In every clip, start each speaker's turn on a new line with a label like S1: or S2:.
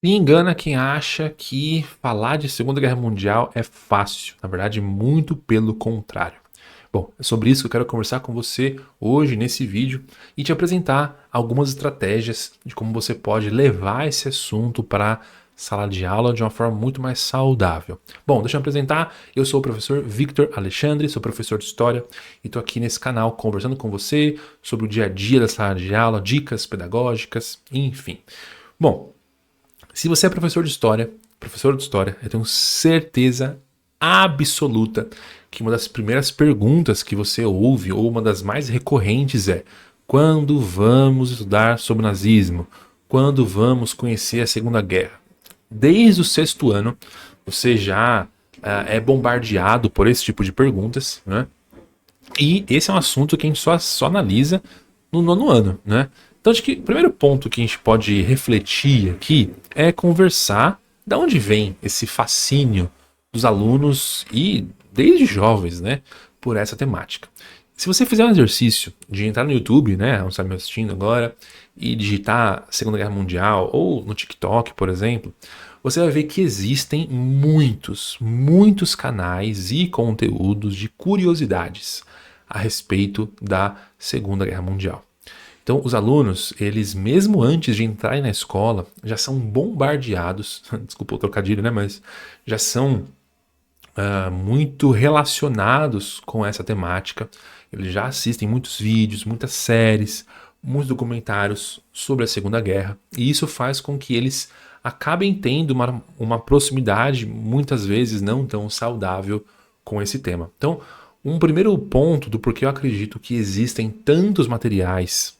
S1: E engana quem acha que falar de Segunda Guerra Mundial é fácil. Na verdade, muito pelo contrário. Bom, é sobre isso que eu quero conversar com você hoje nesse vídeo e te apresentar algumas estratégias de como você pode levar esse assunto para a sala de aula de uma forma muito mais saudável. Bom, deixa eu me apresentar. Eu sou o professor Victor Alexandre, sou professor de História e estou aqui nesse canal conversando com você sobre o dia a dia da sala de aula, dicas pedagógicas, enfim. Bom, se você é professor de história, eu tenho certeza absoluta que uma das primeiras perguntas que você ouve, ou uma das mais recorrentes, é: quando vamos estudar sobre o nazismo? Quando vamos conhecer a Segunda Guerra? Desde o sexto ano, você já é bombardeado por esse tipo de perguntas, né? E esse é um assunto que a gente só analisa no nono ano, né? Então, acho que o primeiro ponto que a gente pode refletir aqui é conversar da onde vem esse fascínio dos alunos e desde jovens, né, por essa temática. Se você fizer um exercício de entrar no YouTube, né, onde está me assistindo agora, e digitar Segunda Guerra Mundial, ou no TikTok, por exemplo, você vai ver que existem muitos canais e conteúdos de curiosidades a respeito da Segunda Guerra Mundial. Então, os alunos, eles mesmo antes de entrarem na escola, já são bombardeados, desculpa o trocadilho, né, mas já são muito relacionados com essa temática. Eles já assistem muitos vídeos, muitas séries, muitos documentários sobre a Segunda Guerra, e isso faz com que eles acabem tendo uma proximidade, muitas vezes não tão saudável, com esse tema. Então, um primeiro ponto do porquê eu acredito que existem tantos materiais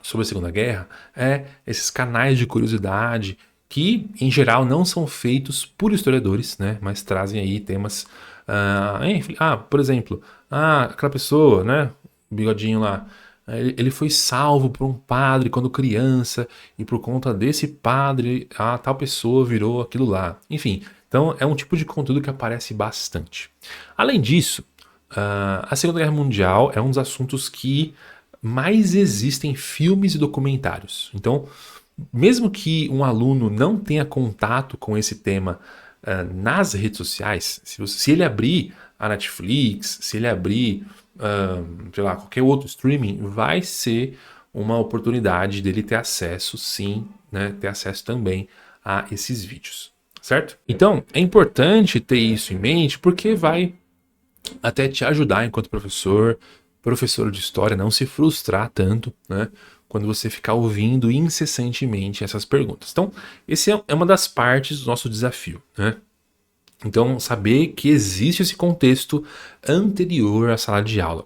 S1: sobre a Segunda Guerra é esses canais de curiosidade que, em geral, não são feitos por historiadores, né, mas trazem aí temas, enfim, por exemplo, aquela pessoa, né, o bigodinho lá, ele foi salvo por um padre quando criança e por conta desse padre a tal pessoa virou aquilo lá. Enfim, então é um tipo de conteúdo que aparece bastante. Além disso, a Segunda Guerra Mundial é um dos assuntos que mais existem filmes e documentários. Então, mesmo que um aluno não tenha contato com esse tema nas redes sociais, se ele abrir a Netflix, se ele abrir, sei lá, qualquer outro streaming, vai ser uma oportunidade dele ter acesso, sim, né, ter acesso também a esses vídeos, certo? Então, é importante ter isso em mente porque vai até te ajudar enquanto professor de história, não se frustrar tanto, né? Quando você ficar ouvindo incessantemente essas perguntas. Então, esse é uma das partes do nosso desafio, né? Então, saber que existe esse contexto anterior à sala de aula.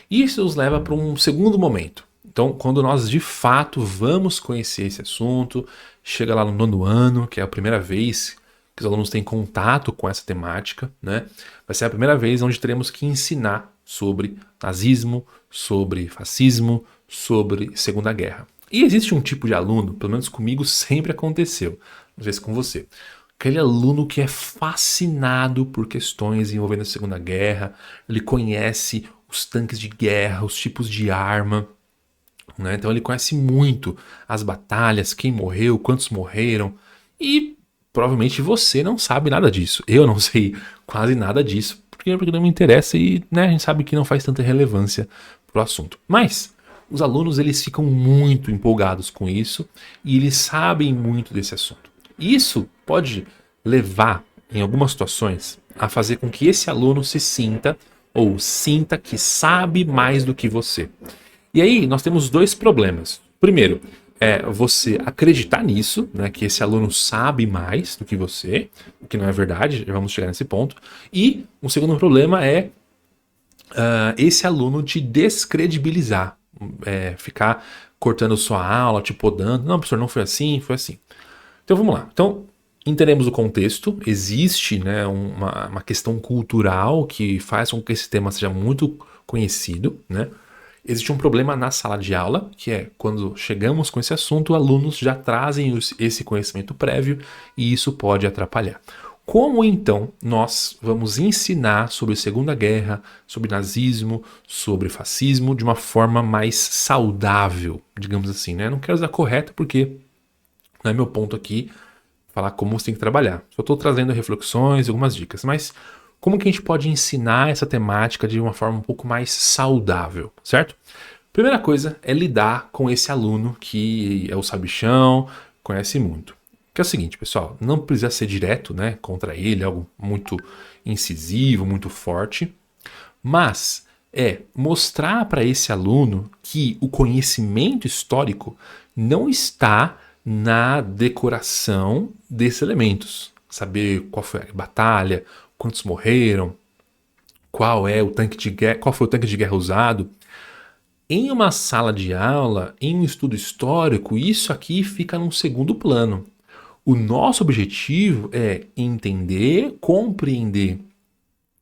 S1: E isso nos leva para um segundo momento. Então, quando nós de fato vamos conhecer esse assunto, chega lá no nono ano, que é a primeira vez que os alunos têm contato com essa temática, né? Vai ser a primeira vez onde teremos que ensinar sobre nazismo, sobre fascismo, sobre Segunda Guerra. E existe um tipo de aluno, pelo menos comigo sempre aconteceu, não sei se com você, aquele aluno que é fascinado por questões envolvendo a Segunda Guerra, ele conhece os tanques de guerra, os tipos de arma, né? Então ele conhece muito as batalhas, quem morreu, quantos morreram, e provavelmente você não sabe nada disso. Eu não sei quase nada disso, porque não me interessa e, né, a gente sabe que não faz tanta relevância pro assunto. Mas os alunos, eles ficam muito empolgados com isso e eles sabem muito desse assunto. Isso pode levar, em algumas situações, a fazer com que esse aluno se sinta ou sinta que sabe mais do que você. E aí nós temos dois problemas. Primeiro, é você acreditar nisso, né, que esse aluno sabe mais do que você, o que não é verdade, já vamos chegar nesse ponto. E um segundo problema é esse aluno te descredibilizar, ficar cortando sua aula, te podando. Não, professor, não foi assim, foi assim. Então vamos lá. Então, entendemos o contexto, existe, né, uma questão cultural que faz com que esse tema seja muito conhecido, né? Existe um problema na sala de aula, que é quando chegamos com esse assunto, alunos já trazem esse conhecimento prévio e isso pode atrapalhar. Como então nós vamos ensinar sobre Segunda Guerra, sobre nazismo, sobre fascismo de uma forma mais saudável, digamos assim, né? Não quero usar correta porque Não é meu ponto aqui falar como você tem que trabalhar. Só estou trazendo reflexões, algumas dicas. Mas como que a gente pode ensinar essa temática de uma forma um pouco mais saudável, certo? Primeira coisa é lidar com esse aluno que é o sabichão, conhece muito. Que é o seguinte, pessoal, não precisa ser direto, né, contra ele, algo muito incisivo, muito forte, mas é mostrar para esse aluno que o conhecimento histórico não está na decoração desses elementos. Saber qual foi a batalha, quantos morreram, qual foi o tanque de guerra usado. Em uma sala de aula, em um estudo histórico, isso aqui fica num segundo plano. O nosso objetivo é entender, compreender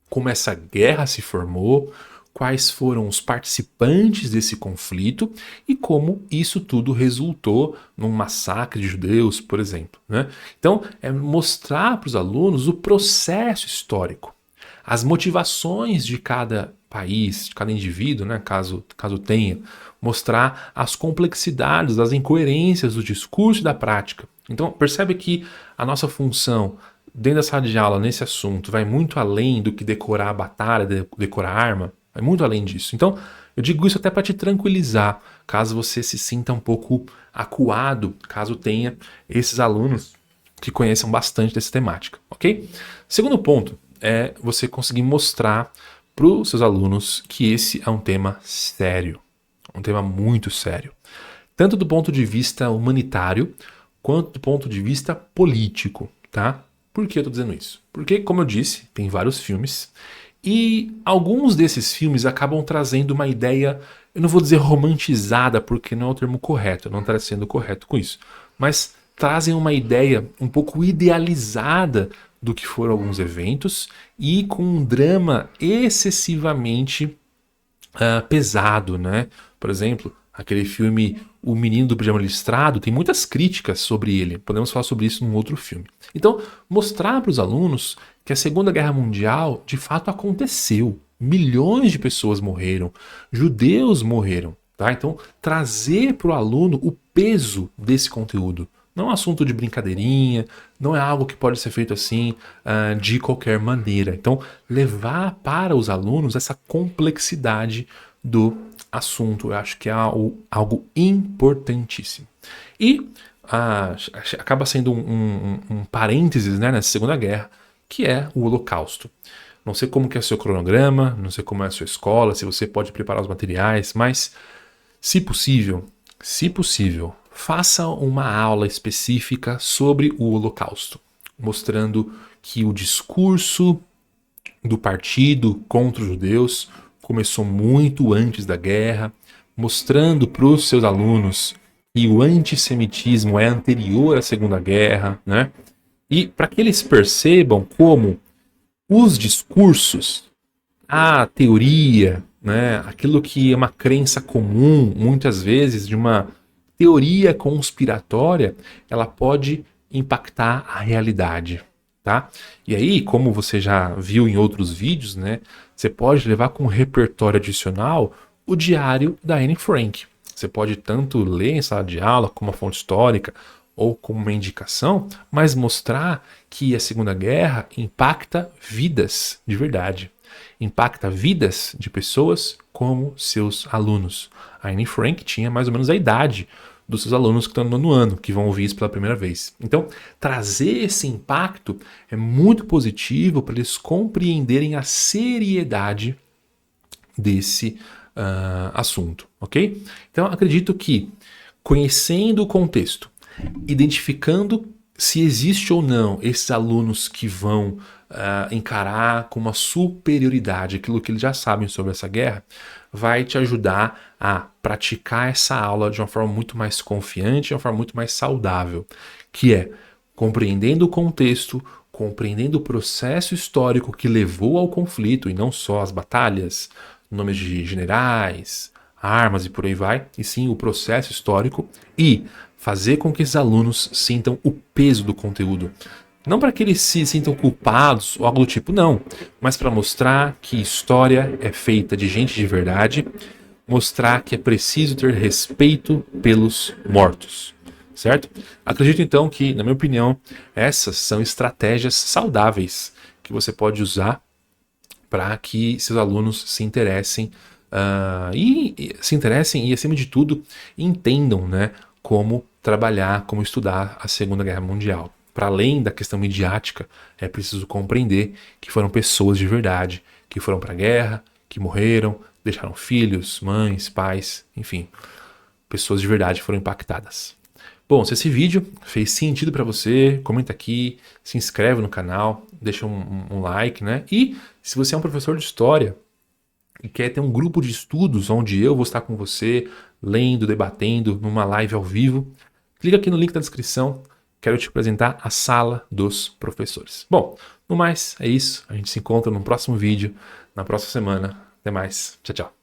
S1: como essa guerra se formou, quais foram os participantes desse conflito e como isso tudo resultou num massacre de judeus, por exemplo, né? Então, é mostrar para os alunos o processo histórico, as motivações de cada país, de cada indivíduo, né, caso tenha, mostrar as complexidades, as incoerências do discurso e da prática. Então, percebe que a nossa função dentro da sala de aula nesse assunto vai muito além do que decorar a batalha, decorar a arma, vai muito além disso. Então, eu digo isso até para te tranquilizar, caso você se sinta um pouco acuado, caso tenha esses alunos que conheçam bastante dessa temática, ok? Segundo ponto é você conseguir mostrar para os seus alunos que esse é um tema sério, um tema muito sério, tanto do ponto de vista humanitário quanto do ponto de vista político, tá? Por que eu estou dizendo isso? Porque, como eu disse, tem vários filmes e alguns desses filmes acabam trazendo uma ideia, eu não vou dizer romantizada, porque não é o termo correto, eu não estarei sendo correto com isso, mas trazem uma ideia um pouco idealizada do que foram alguns eventos e com um drama excessivamente pesado, né? Por exemplo, aquele filme O Menino do Pijama Listrado tem muitas críticas sobre ele. Podemos falar sobre isso num outro filme. Então, mostrar para os alunos que a Segunda Guerra Mundial de fato aconteceu. Milhões de pessoas morreram, judeus morreram, tá? Então, trazer para o aluno o peso desse conteúdo. Não é um assunto de brincadeirinha, não é algo que pode ser feito assim de qualquer maneira. Então, levar para os alunos essa complexidade do assunto, eu acho que é algo importantíssimo. E acaba sendo um parênteses, né, nessa Segunda Guerra, que é o Holocausto. Não sei como que é o seu cronograma, não sei como é a sua escola, se você pode preparar os materiais, mas se possível, faça uma aula específica sobre o Holocausto, mostrando que o discurso do partido contra os judeus começou muito antes da guerra, mostrando para os seus alunos que o antissemitismo é anterior à Segunda Guerra, né? E para que eles percebam como os discursos, a teoria, né, aquilo que é uma crença comum, muitas vezes, de uma teoria conspiratória, ela pode impactar a realidade, tá? E aí, como você já viu em outros vídeos, né, você pode levar como repertório adicional o diário da Anne Frank. Você pode tanto ler em sala de aula como uma fonte histórica ou como uma indicação, mas mostrar que a Segunda Guerra impacta vidas de verdade. Impacta vidas de pessoas como seus alunos. A Anne Frank tinha mais ou menos a idade dos seus alunos que estão no nono ano, que vão ouvir isso pela primeira vez. Então, trazer esse impacto é muito positivo para eles compreenderem a seriedade desse assunto, ok? Então, acredito que, conhecendo o contexto, identificando se existe ou não esses alunos que vão encarar com uma superioridade aquilo que eles já sabem sobre essa guerra, vai te ajudar a praticar essa aula de uma forma muito mais confiante, de uma forma muito mais saudável, que é compreendendo o contexto, compreendendo o processo histórico que levou ao conflito, e não só as batalhas, nomes de generais, armas e por aí vai, e sim o processo histórico, e fazer com que esses alunos sintam o peso do conteúdo. Não para que eles se sintam culpados ou algo do tipo, não. Mas para mostrar que história é feita de gente de verdade, mostrar que é preciso ter respeito pelos mortos. certo? Acredito então que, na minha opinião, essas são estratégias saudáveis que você pode usar para que seus alunos se interessem e, acima de tudo, entendam, né, como trabalhar, como estudar a Segunda Guerra Mundial. Para além da questão midiática, é preciso compreender que foram pessoas de verdade, que foram para a guerra, que morreram, deixaram filhos, mães, pais, enfim, pessoas de verdade foram impactadas. Bom, se esse vídeo fez sentido para você, comenta aqui, se inscreve no canal, deixa um like, né? E se você é um professor de história e quer ter um grupo de estudos onde eu vou estar com você, lendo, debatendo, numa live ao vivo, clica aqui no link da descrição. Quero te apresentar a Sala dos Professores. Bom, no mais, é isso. A gente se encontra no próximo vídeo, na próxima semana. Até mais. Tchau, tchau.